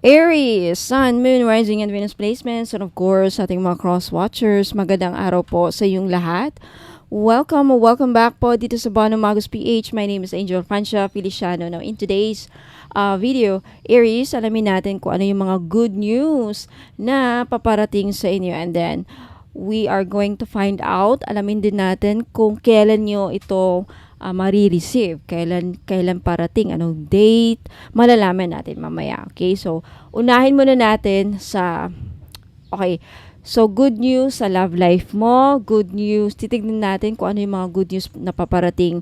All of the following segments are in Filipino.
Aries, Sun, Moon, Rising, and Venus placements. And of course, ating mga cross-watchers, magandang araw po sa iyong lahat. Welcome back po dito sa Bono Magus PH. My name is Angel Francia Feliciano. Now, in today's video, Aries, alamin natin kung ano yung mga good news na paparating sa inyo. And then, we are going to find out, alamin din natin kung kailan nyo ito marireceive, kailan parating, anong date, malalaman natin mamaya. Okay, so unahin muna natin so good news sa love life mo, good news, titignan natin kung ano yung mga good news na paparating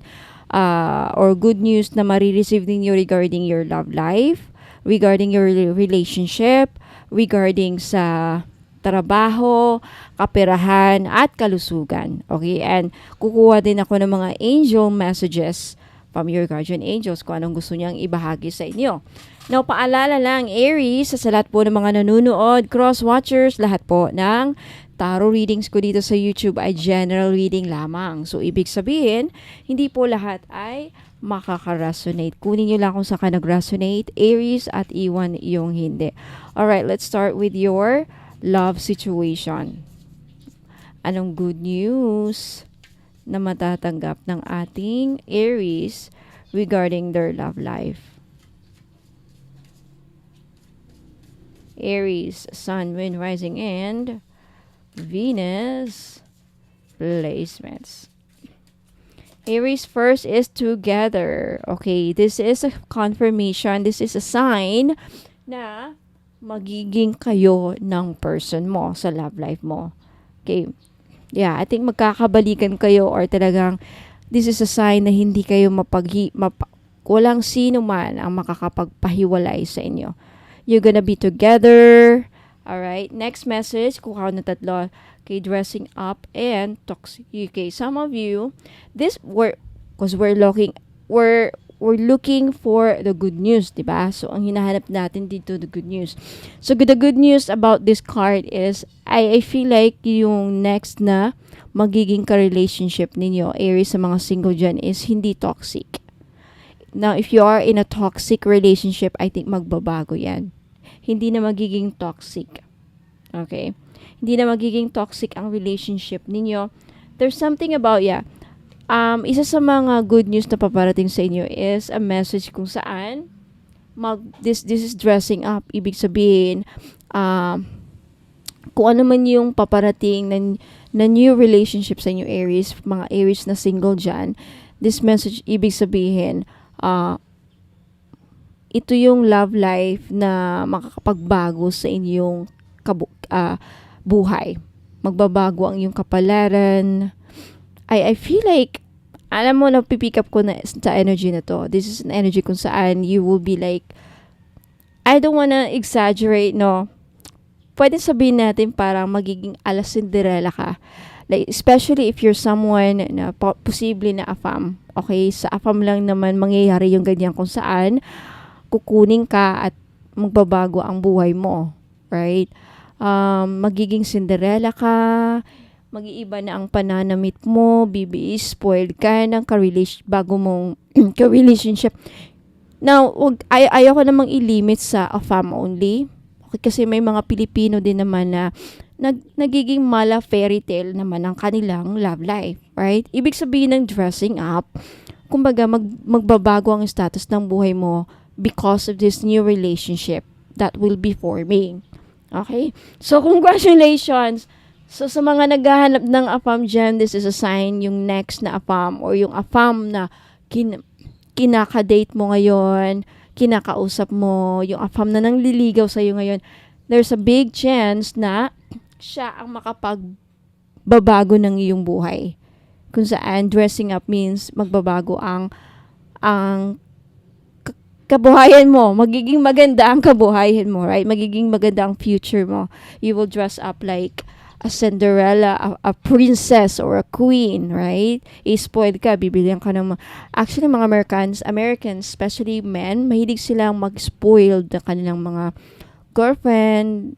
or good news na marireceive ninyo regarding your love life, regarding your relationship, regarding sa trabaho, kaperahan, at kalusugan. Okay? And kukuha din ako ng mga angel messages from your guardian angels kung anong gusto niyang ibahagi sa inyo. Now, paalala lang, Aries, sa lahat po ng mga nanonood, cross-watchers, lahat po ng tarot readings ko dito sa YouTube ay general reading lamang. So, ibig sabihin, hindi po lahat ay makaka-resonate. Kunin nyo lang kung saan ka nag-resonate, Aries, at iwan yung hindi. Alright, let's start with your love situation. Anong good news na matatanggap ng ating Aries regarding their love life? Aries, Sun, Moon, Rising, and Venus placements. Aries first is together. Okay, this is a confirmation. This is a sign na magiging kayo ng person mo sa love life mo. Okay. Yeah, I think magkakabalikan kayo or talagang this is a sign na hindi kayo walang sino man ang makakapagpahiwalay sa inyo. You're gonna be together. Alright, next message, kuha na tatlo. Okay, dressing up and toxic. Okay, some of you, because we're looking for the good news, diba? So, ang hinahanap natin dito, the good news. So, the good news about this card is, I feel like yung next na magiging ka-relationship ninyo, Aries, sa mga single dyan, is hindi toxic. Now, if you are in a toxic relationship, I think magbabago yan. Hindi na magiging toxic. Okay? Hindi na magiging toxic ang relationship ninyo. There's something about, isa sa mga good news na paparating sa inyo is a message kung saan this is dressing up. Ibig sabihin, kung ano man yung paparating na new relationship sa inyo, Aries, mga Aries na single dyan, this message, ibig sabihin, ito yung love life na makakapagbago sa inyong buhay. Magbabago ang iyong kapalaran. I feel like, alam mo, napipick up ko na sa energy na to. This is an energy kung saan you will be like, I don't wanna exaggerate, no? Pwede sabihin natin parang magiging ala Cinderella ka. Like, especially if you're someone na posible na afam. Okay? Sa afam lang naman mangyayari yung ganyan kung saan kukunin ka at magbabago ang buhay mo. Right? Magiging Cinderella ka, mag-iiba na ang pananamit mo, spoiled ka ng bago mong ka-relationship. Now, ayoko namang i-limit sa afam only. Okay, kasi may mga Pilipino din naman na nagiging mala fairy tale naman ang kanilang love life. Right? Ibig sabihin ng dressing up, kumbaga magbabago ang status ng buhay mo because of this new relationship that will be forming. Okay? So, congratulations! So, sa mga naghahanap ng AFAM dyan, this is a sign yung next na AFAM or yung AFAM na kinaka-date mo ngayon, kinakausap mo, yung AFAM na nangliligaw sa'yo ngayon, there's a big chance na siya ang makapagbabago ng iyong buhay. Kung saan dressing up means magbabago ang kabuhayan mo. Magiging maganda ang kabuhayan mo, right? Magiging maganda ang future mo. You will dress up like a Cinderella, a princess or a queen, right? I-spoiled ka, bibilihan ka ng actually mga Americans, especially men, mahilig silang mag-spoiled na kanilang mga girlfriend,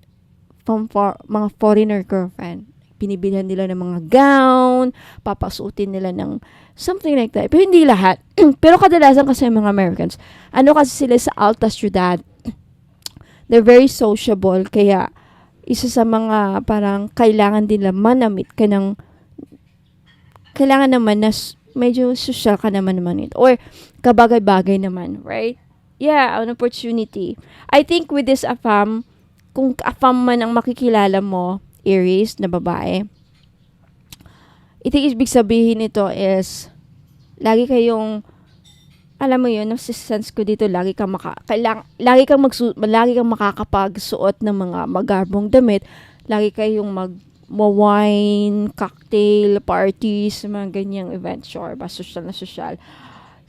mga foreigner girlfriend. Binibilhan nila ng mga gown, papasutin nila ng something like that. Pero hindi lahat. Pero kadalasan kasi mga Americans, ano kasi sila sa alta syudad, they're very sociable, kaya isa sa mga parang kailangan nila manamit ka ng, kailangan naman na medyo social ka naman ito. Or kabagay-bagay naman, right? Yeah, an opportunity. I think with this AFAM, kung AFAM man ang makikilala mo, Aries na babae, ito ibig sabihin nito is, lagi kayong, alam mo yun, nasisense ko dito, lagi kang lagi kang makakapagsuot ng mga magarbong damit, lagi kayong wine, cocktail, parties, mga ganyang event, sure, ba, social na social.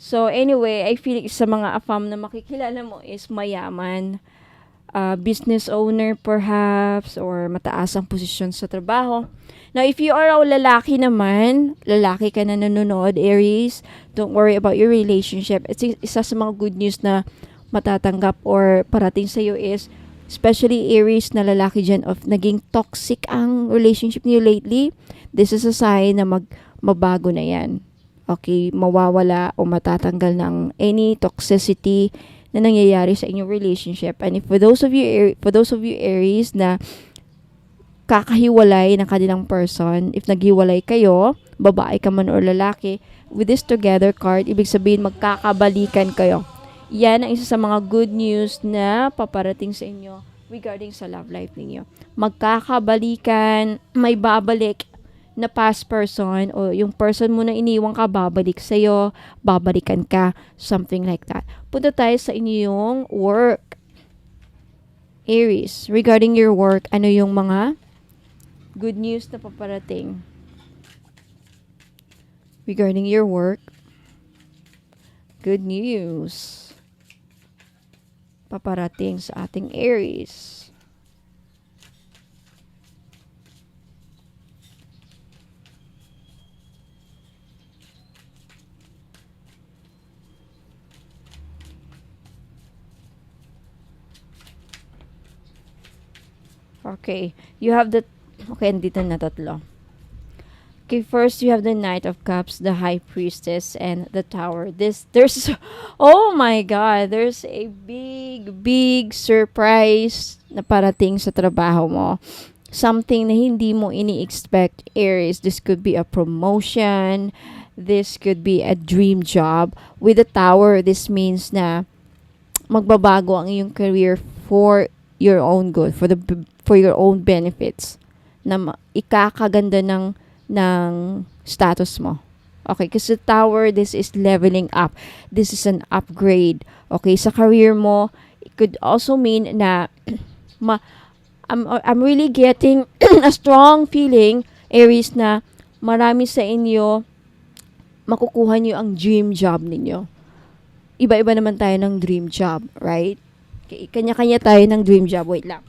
So, anyway, I feel like sa mga AFAM na makikilala mo is mayaman, business owner perhaps, or mataas ang posisyon sa trabaho. Now, if you are a lalaki naman, lalaki ka na nanonood, Aries, don't worry about your relationship. It's isa sa mga good news na matatanggap or parating sa iyo is, especially Aries na lalaki dyan, of naging toxic ang relationship niyo lately, this is a sign na mabago na yan. Okay, mawawala o matatanggal ng any toxicity na nangyayari sa inyong relationship. And if for those of you Aries na kakahiwalay ng kanilang person, if naghiwalay kayo, babae ka man or lalaki, with this together card, ibig sabihin magkakabalikan kayo. Yan ang isa sa mga good news na paparating sa inyo regarding sa love life ninyo. Magkakabalikan, may babalik na past person, o yung person mo na iniwan ka, babalik sa'yo, babalikan ka, something like that. Punta tayo sa inyong work, Aries. Regarding your work, ano yung mga good news na paparating? Regarding your work, good news paparating sa ating Aries. Okay, you have the, okay, andito na tatlo. Okay, first you have the Knight of Cups, the High Priestess, and the Tower. There's, oh my God, there's a big surprise na parating sa trabaho mo. Something na hindi mo ini-expect, Aries. This could be a promotion. This could be a dream job. With the Tower, this means na magbabago ang iyong career for your own good, for your own benefits, na ikakaganda ng status mo. Okay, kasi Tower, this is leveling up. This is an upgrade. Okay, sa career mo, it could also mean na I'm really getting a strong feeling, Aries, na marami sa inyo makukuha niyo ang dream job ninyo. Iba-iba naman tayo ng dream job, right? Okay, kanya-kanya tayo ng dream job. Wait lang.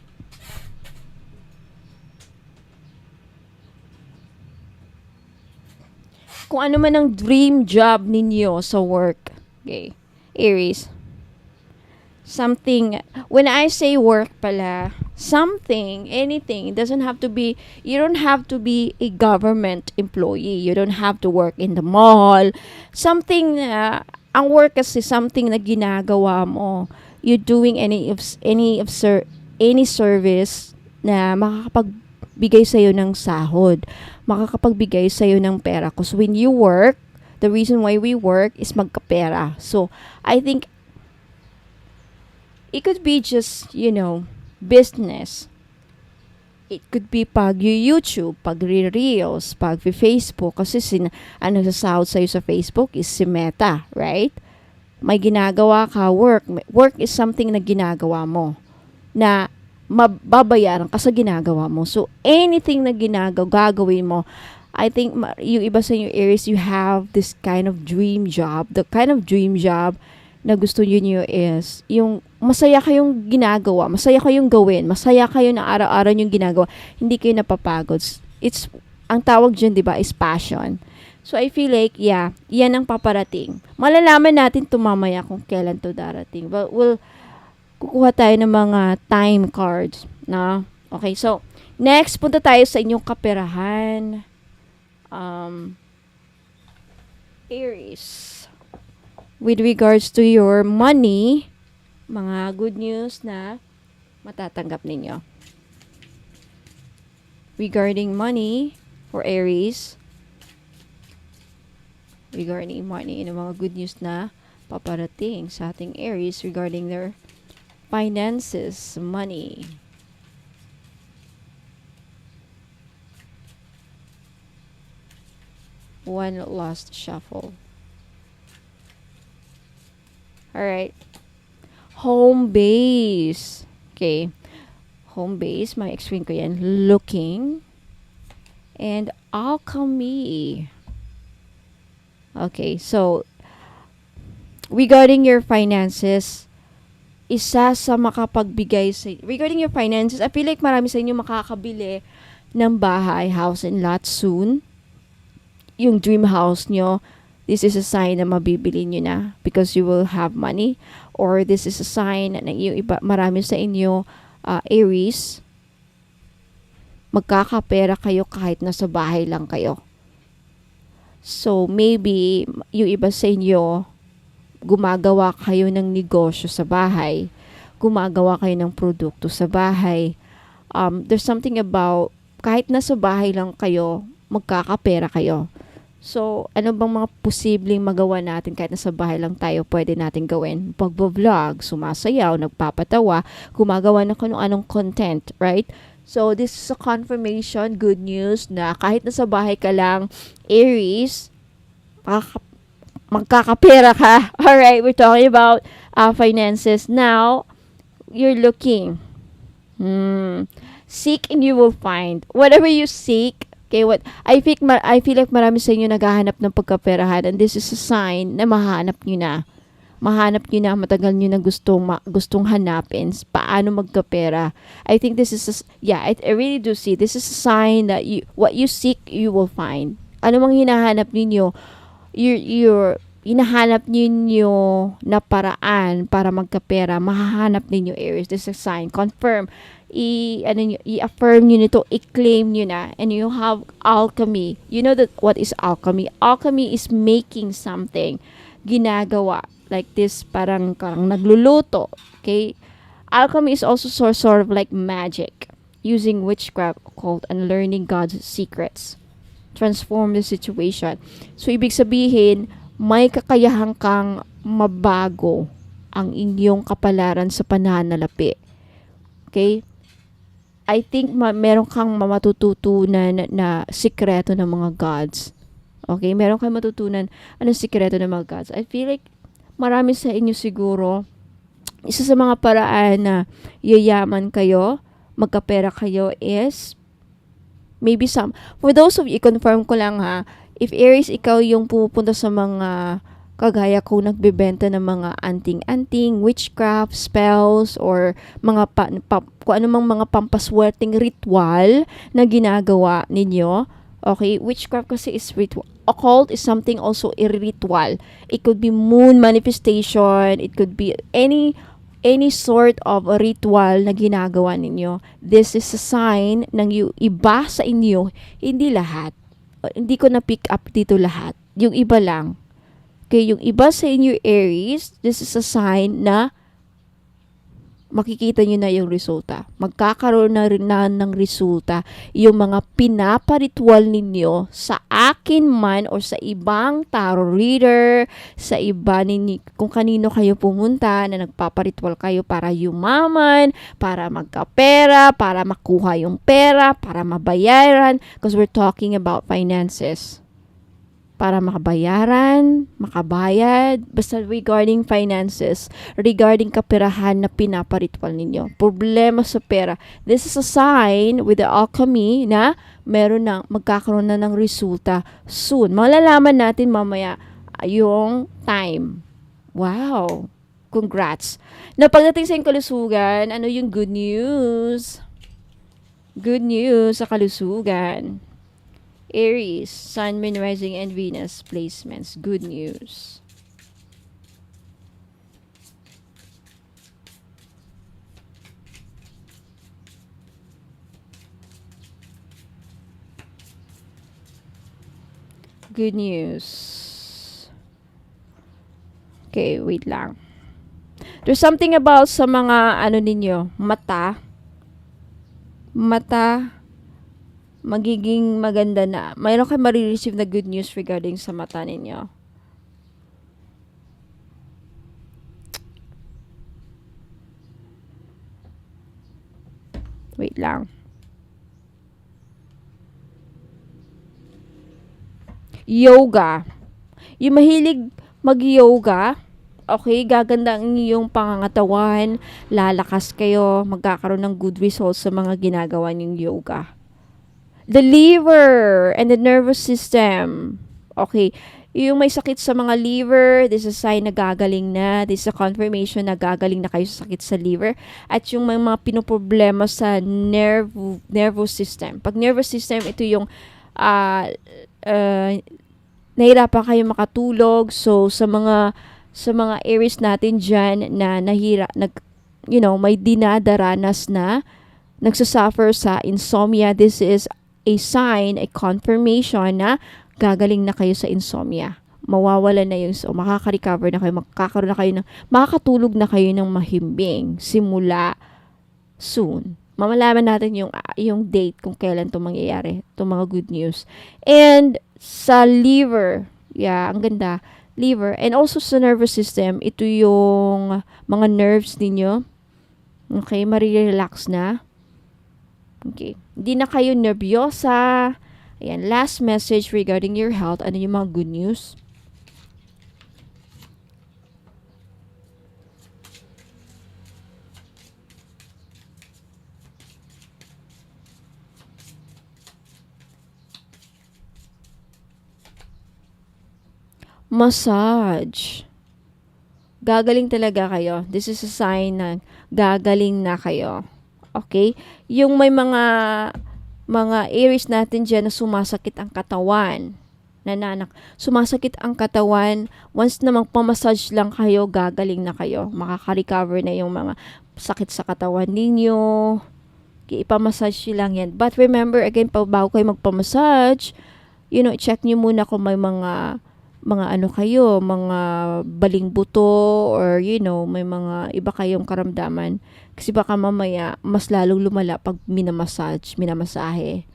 Kung ano man ang dream job ninyo sa work, okay, Aries, something, when I say work pala, something, anything, it doesn't have to be, you don't have to be a government employee, you don't have to work in the mall, something, ang work kasi something na ginagawa mo, you're doing any service na makakapagbigay sa'yo ng sahod, makakapagbigay sa'yo ng pera. Because when you work, the reason why we work is magkapera. So, I think it could be just, business. It could be pag YouTube, pag reels, pag Facebook. Kasi sasahod sa'yo sa Facebook is si Meta, right? May ginagawa ka, work. Work is something na ginagawa mo na mababayaran ka sa ginagawa mo. So, anything na gagawin mo, I think yung iba sa inyo, Aries, you have this kind of dream job. The kind of dream job na gusto niyo is yung masaya kayong ginagawa, masaya kayong gawin, masaya kayo na araw-araw yung ginagawa. Hindi kayo napapagod. It's, ang tawag dyan, di ba, is passion. So, I feel like, yeah, yan ang paparating. Malalaman natin mamaya kung kailan to darating. But kukuha tayo ng mga time cards, na. Okay, so, next, punta tayo sa inyong kaperahan. Aries. With regards to your money, mga good news na matatanggap ninyo. Regarding money for Aries, regarding money, yung mga good news na paparating sa ating Aries regarding their finances, money. One last shuffle. Alright. Home base. Okay. Home base. May explain ko yan. Looking. And alchemy. Okay. So, regarding your finances, isa sa makapagbigay sa... Regarding your finances, I feel like marami sa inyo makakabili ng bahay, house, and lot soon. Yung dream house nyo, this is a sign na mabibili nyo na because you will have money. Or this is a sign na yung iba, marami sa inyo, Aries, magkakapera kayo kahit nasa bahay lang kayo. So, maybe, yung iba sa inyo, gumagawa kayo ng negosyo sa bahay. Gumagawa kayo ng produkto sa bahay. There's something about, kahit nasa bahay lang kayo, magkakapera kayo. So, ano bang mga posibleng magawa natin kahit nasa bahay lang tayo pwede natin gawin? Pagbo-vlog, sumasayaw, nagpapatawa, gumagawa ng kung anong content, right? So, this is a confirmation, good news, na kahit nasa bahay ka lang, Aries, magkakapera ka. Alright, we're talking about finances. Now, you're looking. Seek and you will find. Whatever you seek, okay, what I feel like marami sa inyo naghahanap ng pagkaperahan, and this is a sign na mahanap nyo na. Mahanap nyo na, matagal nyo na gustong hanapin paano magkapera. I think this is I really do see this is a sign that what you seek you will find. Ano mang hinahanap ninyo, you're hinahanap ninyo na paraan para magkapera, mahahanap ninyo, Aries. This is a sign. Confirm. I-affirm nyo nito, i-claim nyo na, and you have alchemy. You know that what is alchemy? Alchemy is making something, ginagawa, like this, parang nagluluto, okay? Alchemy is also sort of like magic, using witchcraft, occult, and learning God's secrets. Transform the situation. So, ibig sabihin, may kakayahan kang mabago ang inyong kapalaran sa pananalapi. Okay? I think meron kang matututunan na sikreto ng mga gods. Okay? Meron kang matutunan anong sikreto ng mga gods. I feel like marami sa inyo siguro, isa sa mga paraan na yayaman kayo, magkapera kayo is, maybe for those of you, confirm ko lang ha, if Aries, ikaw yung pupunta sa mga, kagaya ko, nagbebenta ng mga anting-anting, witchcraft, spells, or mga kung anumang mga pampaswerteng ritual na ginagawa ninyo. Okay, witchcraft kasi is ritual. Occult is something also a ritual. It could be moon manifestation, it could be any sort of a ritual na ginagawa ninyo. This is a sign ng iba sa inyo, hindi lahat. Hindi ko na pick up dito lahat. Yung iba lang. Okay, yung iba sa inyo, Aries, this is a sign na makikita nyo na yung resulta. Magkakaroon na rin ng resulta yung mga pinaparitual ninyo sa akin man or sa ibang tarot reader, sa iba ninyo, kung kanino kayo pumunta na nagpaparitual kayo para yumaman, para magkapera, para makuha yung pera, para mabayaran, because we're talking about finances. Para makabayad, basta regarding finances, regarding kaperahan na pinaparitual ninyo. Problema sa pera. This is a sign with the alchemy na magkakaroon na ng resulta soon. Malalaman natin mamaya yung time. Wow! Congrats! Na pagdating sa kalusugan, ano yung good news? Good news sa kalusugan. Aries, Sun, Moon, Rising, and Venus placements. Good news. Good news. Okay, wait lang. There's something about sa mga ano ninyo, mata, magiging maganda na. Mayroon kayo marireceive na good news regarding sa mata ninyo. Wait lang. Yoga. Yung mahilig mag-yoga, okay, gaganda ang iyong pangangatawan, lalakas kayo, magkakaroon ng good results sa mga ginagawa niyong yoga. The liver and the nervous system. Okay, yung may sakit sa mga liver, this is a sign na gagaling na. This is a confirmation na gagaling na kayo sa sakit sa liver. At yung may mga pinoproblema sa nervous system. Pag nervous system, ito yung nahirapan kayo makatulog. So, sa mga areas natin dyan na may dinadaranas na nagsasuffer sa insomnia, this is a sign, a confirmation na gagaling na kayo sa insomnia. Mawawala na yung makaka-recover na kayo, makakatulog na kayo ng mahimbing simula soon. Mamalaman natin yung date kung kailan ito mangyayari, itong mga good news. And sa liver, ang ganda, liver. And also sa nervous system, ito yung mga nerves ninyo. Okay, marirelax na. Okay. Hindi na kayo nervyosa. Ayan, last message regarding your health. Ano yung mga good news? Massage. Gagaling talaga kayo. This is a sign na gagaling na kayo. Okay? Yung may mga areas natin dyan na sumasakit ang katawan. Sumasakit ang katawan. Once na magpamassage lang kayo, gagaling na kayo. Makaka-recover na yung mga sakit sa katawan ninyo. Okay, ipamassage nyo lang yan. But remember, again, bago kayo magpamassage, check nyo muna kung may mga baling buto or may mga iba kayong karamdaman. Kasi baka mamaya mas lalong lumala pag minamasahe.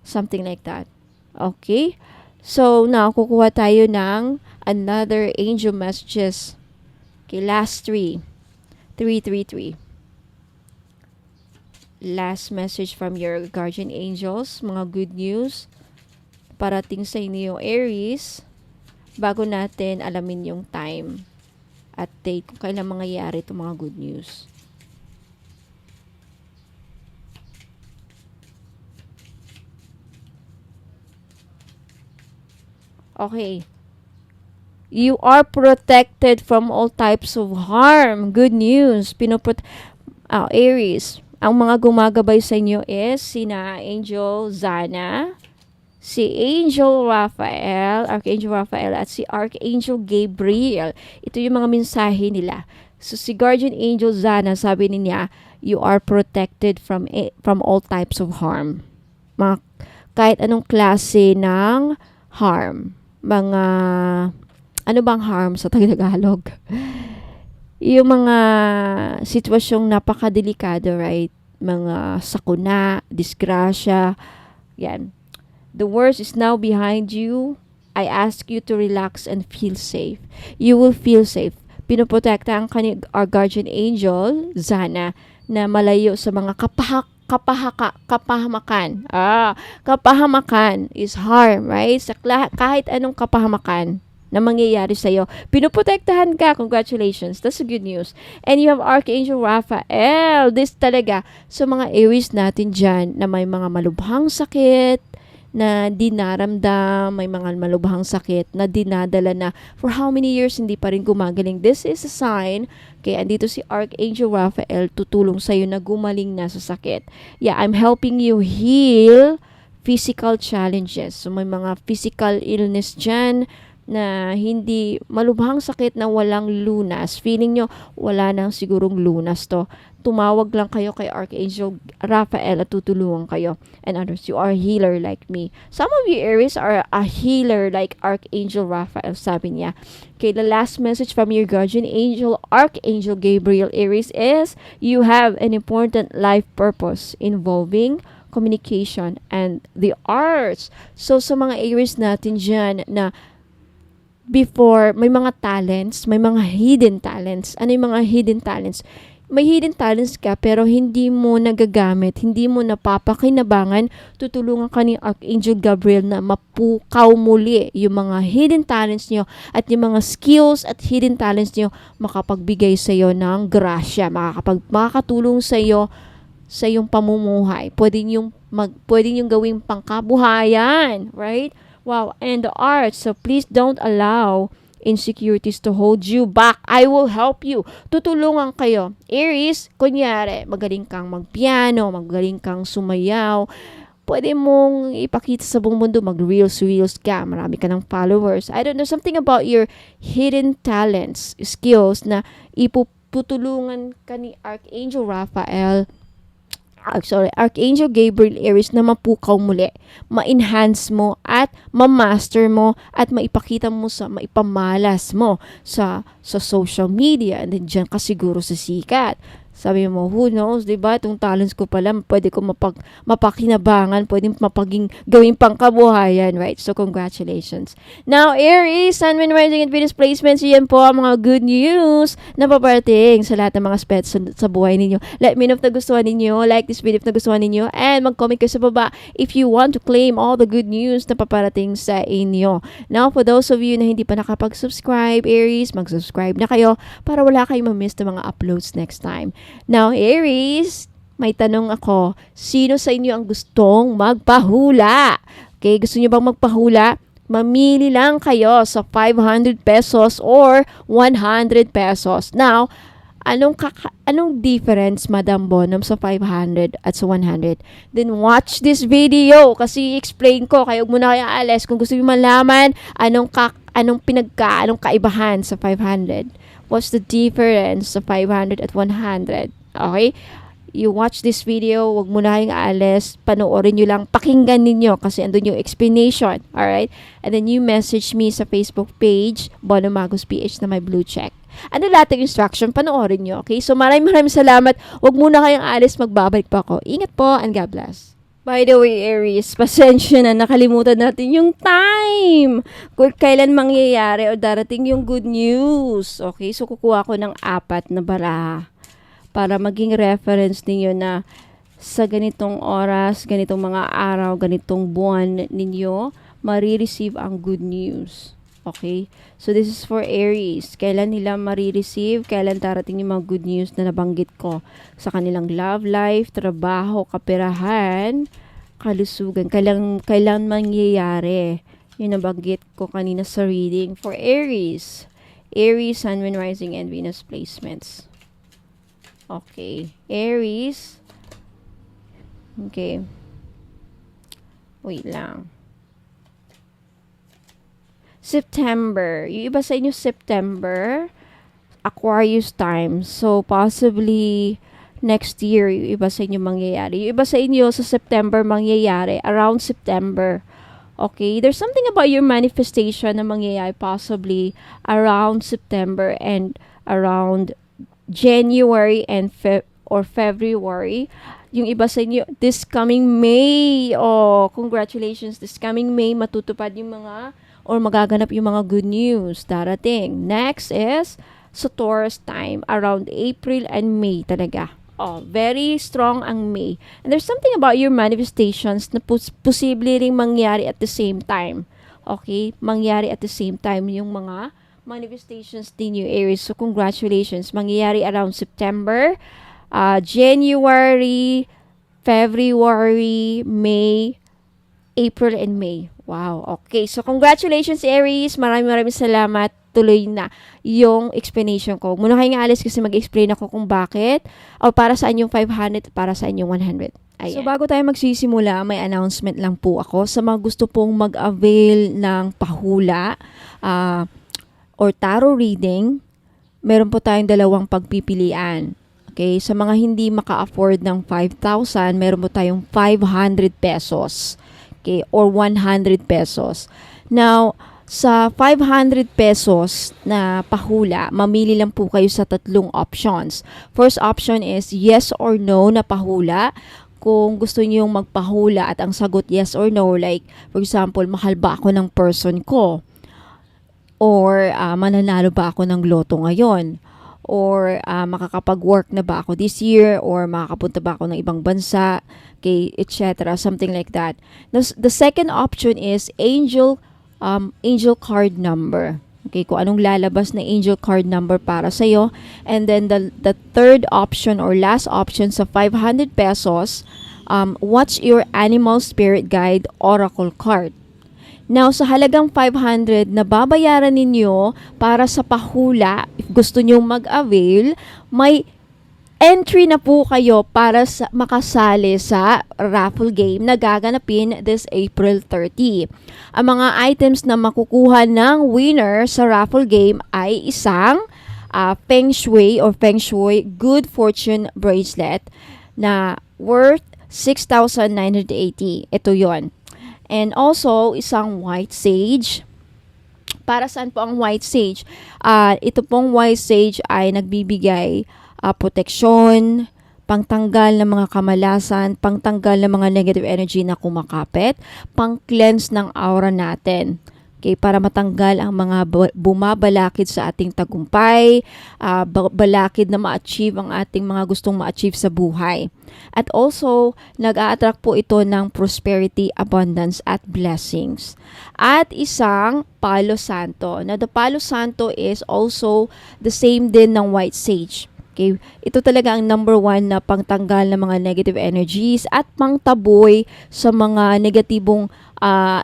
Something like that. Okay? So, now kukuha tayo ng another angel messages. Okay, last 3. 333. Last message from your guardian angels, mga good news parating sa inyo, Aries. Bago natin alamin yung time at date kung kailan mangyayari itong mga good news. Okay. You are protected from all types of harm. Good news. Aries. Ang mga gumagabay sa inyo is sina Angel Zana, si Angel Raphael, Archangel Raphael, at si Archangel Gabriel. Ito yung mga mensahe nila. So, si Guardian Angel Zana, sabi niya, you are protected from all types of harm. Kahit anong klase ng harm. Ano bang harm sa Tagalog? Yung mga sitwasyong napakadelikado, right? Mga sakuna, disgrasya, yan. The worst is now behind you. I ask you to relax and feel safe. You will feel safe. Pinoprotekta our guardian angel, Zana, na malayo sa mga kapahamakan. Kapahamakan is harm, right? Kahit anong kapahamakan na mangyayari sa'yo, pinoprotektahan ka. Congratulations. That's a good news. And you have Archangel Raphael. This talaga sa mga Aries natin dyan na may mga malubhang sakit, na dinaramdam, may mga malubhang sakit na dinadala na for how many years hindi pa rin gumagaling. This is a sign, kaya andito si Archangel Raphael tutulong sa'yo na gumaling na sa sakit. Yeah, I'm helping you heal physical challenges. So may mga physical illness dyan na hindi malubhang sakit na walang lunas. Feeling nyo, wala nang sigurong lunas to. tumawag lang kayo kay Archangel Raphael at tutulungan kayo. And others, you are a healer like me. Some of you Aries are a healer like Archangel Raphael, sabi niya. Okay, the last message from your guardian angel, Archangel Gabriel, Aries, is you have an important life purpose involving communication and the arts. So, sa mga Aries natin dyan na before, may mga talents, may mga hidden talents. Ano yung mga hidden talents? May hidden talents ka pero hindi mo nagagamit, hindi mo napapakinabangan, tutulungan ka ni Archangel Gabriel na mapukaw muli yung mga hidden talents nyo at yung mga skills at hidden talents nyo makapagbigay sa iyo ng grasya, makakatulong sa iyo sa iyong pamumuhay. Pwede yung gawing pangkabuhayan, right? Wow, and the arts. So please don't allow insecurities to hold you back. I will help you. Tutulungan kayo. Aries, kunyari, magaling kang magpiano, magaling kang sumayaw. Pwede mong ipakita sa buong mundo, mag-reels ka, marami ka ng followers. I don't know, something about your hidden talents, skills na iputulungan ka ni Archangel Raphael, Archangel Gabriel, Aries, na mapukaw muli, ma-enhance mo at ma-master mo at maipakita mo maipamalas mo sa social media, and then dyan ka siguro sa sikat. Sabi mo, who knows, diba? Itong talents ko pala, pwede ko mapakinabangan, pwede gawing pangkabuhayan, right? So, congratulations. Now, Aries, Sun, Moon, Rising, and Venus placements, yan po ang mga good news na paparating sa lahat ng mga aspects sa buhay ninyo. Let me know if nagustuhan ninyo, like this video if nagustuhan ninyo, and mag-comment kayo sa baba if you want to claim all the good news na paparating sa inyo. Now, for those of you na hindi pa nakapag-subscribe, Aries, mag-subscribe na kayo para wala kayong ma-miss na mga uploads next time. Now, Aries, may tanong ako. Sino sa inyo ang gustong magpahula? Okay, gusto niyo bang magpahula? Mamili lang kayo sa 500 pesos or 100 pesos. Now, anong difference, Madam Bonham, sa 500 at sa 100? Then watch this video kasi i-explain ko. Kaya huwag muna kayo alis kung gusto niyo malaman anong kaibahan sa 500. What's the difference sa 500 at 100? Okay? You watch this video, wag mo na kayong aalis, panoorin nyo lang, pakinggan ninyo kasi andun yung explanation. Alright? And then you message me sa Facebook page, Bono Magos PH na may blue check. Ano lahat ng instruction, panoorin nyo. Okay? So maraming salamat. Wag muna kayong aalis, magbabalik pa ako. Ingat po and God bless. By the way, Aries, pasensya na, nakalimutan natin yung time. Kung kailan mangyayari o darating yung good news. Okay, so kukuha ko ng 4 na baraha para maging reference ninyo na sa ganitong oras, ganitong mga araw, ganitong buwan ninyo, marireceive ang good news. Okay, so this is for Aries. Kailan nila marireceive, kailan darating yung mga good news na nabanggit ko sa kanilang love life, trabaho, kaperahan, kalusugan, kailan mangyayari. Yung nabanggit ko kanina sa reading for Aries. Aries, Sun, Moon, Rising, and Venus placements. Okay, Aries. Okay. Wait lang. September. Yung iba sa inyo September, Aquarius time. So, possibly next year, yung iba sa inyo mangyayari. Yung iba sa inyo sa September mangyayari. Around September. Okay? There's something about your manifestation na mangyayari possibly around September and around January and February. Yung iba sa inyo, this coming May. Oh, congratulations. This coming May, matutupad yung mga or magaganap yung mga good news darating. Next is sa Taurus time, around April and May talaga. Oh, very strong ang May. And there's something about your manifestations na posible ring mangyari at the same time. Okay? Mangyari at the same time yung mga manifestations din yung Aries. So, congratulations. Mangyayari around September, January, February, May, April, and May. Wow. Okay. So, congratulations, Aries. Maraming salamat. Tuloy na yung explanation ko. Muna kayong alis kasi mag-explain ako kung bakit o para saan yung 500 at para saan yung 100. Ayan. So, bago tayo magsisimula, may announcement lang po ako sa mga gusto pong mag-avail ng pahula or tarot reading. Meron po tayong 2 pagpipilian. Okay, sa mga hindi maka-afford ng 5,000, meron po tayong 500 pesos. Okay, or 100 pesos. Now, sa 500 pesos na pahula, mamili lang po kayo sa tatlong options. First option is yes or no na pahula. Kung gusto niyo magpahula at ang sagot yes or no, like for example, mahal ba ako ng person ko? Or mananalo ba ako ng loto ngayon? Or makakapag-work na ba ako this year? Or makakapunta ba ako ng ibang bansa? Okay, etc. Something like that. The second option is angel card number. Okay, kung anong lalabas na angel card number para sa'yo. And then the third option or last option sa 500 pesos, what's your animal spirit guide oracle card. Now, sa halagang 500 na babayaran ninyo para sa pahula, if gusto nyo mag-avail, may entry na po kayo para makasali sa raffle game na gaganapin this April 30. Ang mga items na makukuha ng winner sa raffle game ay isang Feng Shui or Feng Shui Good Fortune Bracelet na worth 6,980. Ito yon. And also, isang white sage. Para saan po ang white sage? Ito pong white sage ay nagbibigay proteksyon, pangtanggal ng mga kamalasan, pangtanggal ng mga negative energy na kumakapit, pang-cleanse ng aura natin. Okay, para matanggal ang mga bumabalakid sa ating tagumpay, balakid na ma-achieve ang ating mga gustong ma-achieve sa buhay. At also, nag-a-attract po ito ng prosperity, abundance, at blessings. At isang Palo Santo. Now, the Palo Santo is also the same din ng white sage. Okay, ito talaga ang number 1 na pangtanggal ng mga negative energies at pangtaboy sa mga negatibong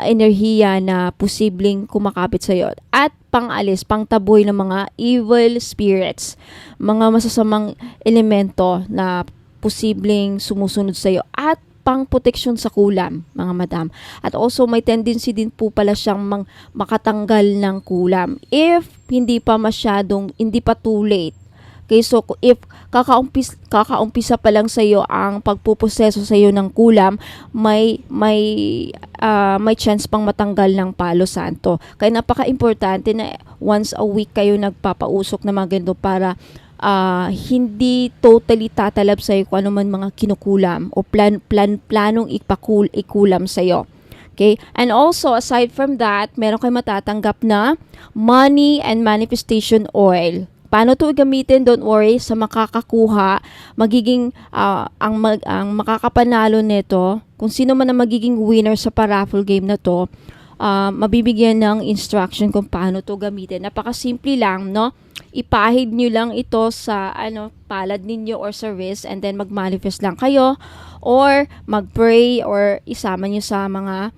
enerhiya na posibleng kumakapit sa iyo at pangalis, pangtaboy ng mga evil spirits, mga masasamang elemento na posibleng sumusunod sa iyo at pang-proteksyon sa kulam, mga madam. At also may tendency din po pala siyang makatanggal ng kulam if hindi pa too late. Okay, so if kakaumpisa pa lang sa iyo ang pagpuproseso sa iyo ng kulam, may chance pang matanggal ng Palo Santo. Kaya napaka-importante na once a week kayo nagpapausok na mga ganito para hindi totally tatalab sa iyo kung ano man mga kinukulam o planong ikulam sa iyo. Okay? And also, aside from that, meron kayong matatanggap na money and manifestation oil. Paano ito gamitin? Don't worry, sa makakakuha, magiging ang makakapanalo nito, kung sino man ang magiging winner sa paraffle game na to, mabibigyan ng instruction kung paano ito gamitin. Napakasimple lang, no? Ipahid nyo lang ito sa palad ninyo or sa wrist and then mag-manifest lang kayo or mag-pray or isama nyo sa mga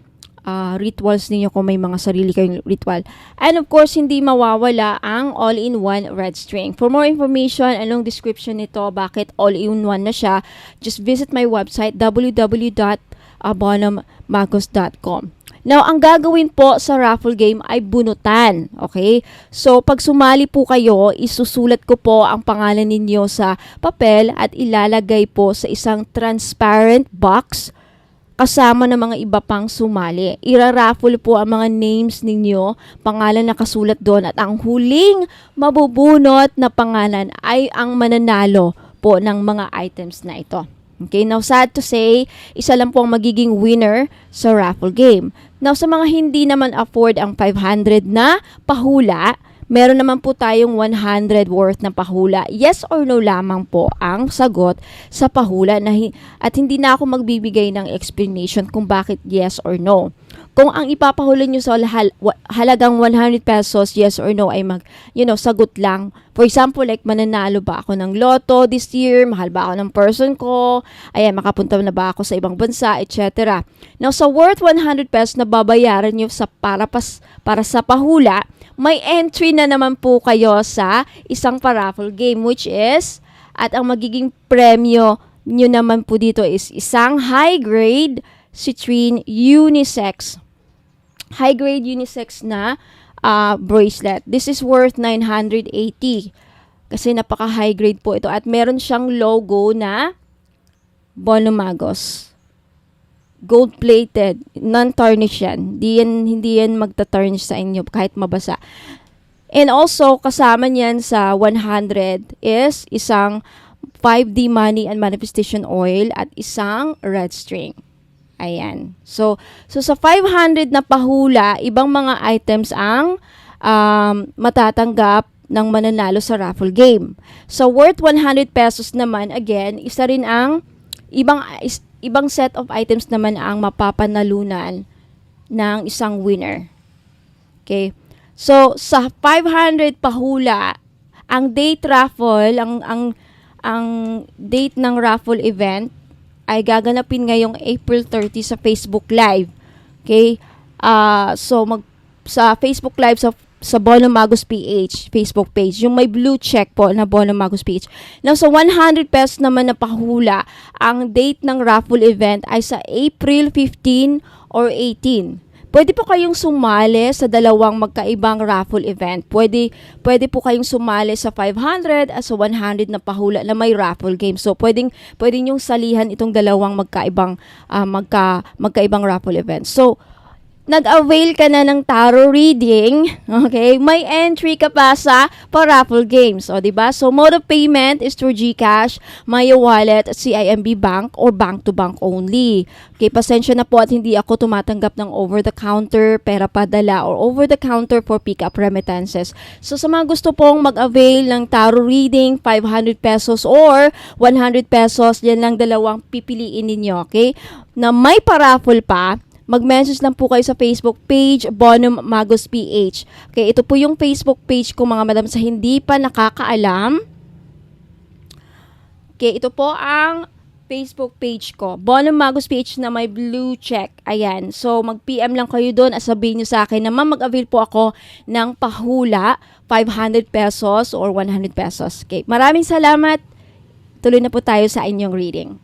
rituals ninyo kung may mga sarili kayong ritual. And of course, hindi mawawala ang all-in-one red string. For more information, anong description nito, bakit all-in-one na siya, just visit my website www.bonhommagos.com. Now, ang gagawin po sa raffle game ay bunutan. Okay? So, pag sumali po kayo, isusulat ko po ang pangalan ninyo sa papel at ilalagay po sa isang transparent box kasama ng mga iba pang sumali. Ira-raffle po ang mga names ninyo, pangalan na kasulat doon at ang huling mabubunot na pangalan ay ang mananalo po ng mga items na ito. Okay, now sad to say, isa lang po ang magiging winner sa raffle game. Now sa mga hindi naman afford ang 500 na pahula, meron naman po tayong 100 worth na pahula. Yes or no lamang po ang sagot sa pahula at hindi na ako magbibigay ng explanation kung bakit yes or no. Kung ang ipapahula nyo sa halagang 100 pesos, yes or no, ay sagot lang. For example, like mananalo ba ako ng loto this year? Mahal ba ako ng person ko? Ayan, makapunta na ba ako sa ibang bansa, etc. Now, sa worth 100 pesos na babayaran nyo para sa pahula, may entry na naman po kayo sa isang paraffle game which is, at ang magiging premyo nyo naman po dito is isang high-grade citrine unisex. High-grade unisex na bracelet. This is worth 980. Kasi napaka-high grade po ito at meron siyang logo na Bono Magos. Gold-plated, non-tarnish yan. Hindi yan magta-tarnish sa inyo kahit mabasa. And also, kasama niyan sa 100 is isang 5D Money and Manifestation Oil at isang red string. Ayan. So sa 500 na pahula, ibang mga items ang matatanggap ng mananalo sa raffle game. So worth 100 pesos naman, again, isa rin ang ibang set of items naman ang mapapanalunan ng isang winner. Okay? So, sa 500 pahula, ang date raffle, ang date ng raffle event ay gaganapin ngayong April 30 sa Facebook Live. Okay? So, sa Facebook Live, sa Bono Magos PH Facebook page, yung may blue check po na Bono Magos PH. Now, sa 100 pesos naman na pahula, ang date ng raffle event ay sa April 15 or 18. Pwede po kayong sumali sa dalawang magkaibang raffle event. Pwede po kayong sumali sa 500 at sa 100 na pahula na may raffle game. So, pwede nyong salihan itong dalawang magkaibang raffle event. So, nag-avail ka na ng tarot reading, okay, may entry ka pa sa raffle games. O, diba? So, mode of payment is through GCash, Maya Wallet, CIMB Bank, or bank-to-bank only. Okay, pasensya na po at hindi ako tumatanggap ng over-the-counter, pera padala, or over-the-counter for pick-up remittances. So, sa mga gusto pong mag-avail ng tarot reading, 500 pesos or 100 pesos, yan lang dalawang pipiliin ninyo, okay? Na may pa-raffle pa, mag-message lang po kayo sa Facebook page, Bono Magos PH. Okay, ito po yung Facebook page ko mga madam sa hindi pa nakakaalam. Okay, ito po ang Facebook page ko, Bono Magos PH na may blue check. Ayan, so mag-PM lang kayo doon at sabihin nyo sa akin na mag-avail po ako ng pahula, 500 pesos or 100 pesos. Okay, maraming salamat. Tuloy na po tayo sa inyong reading.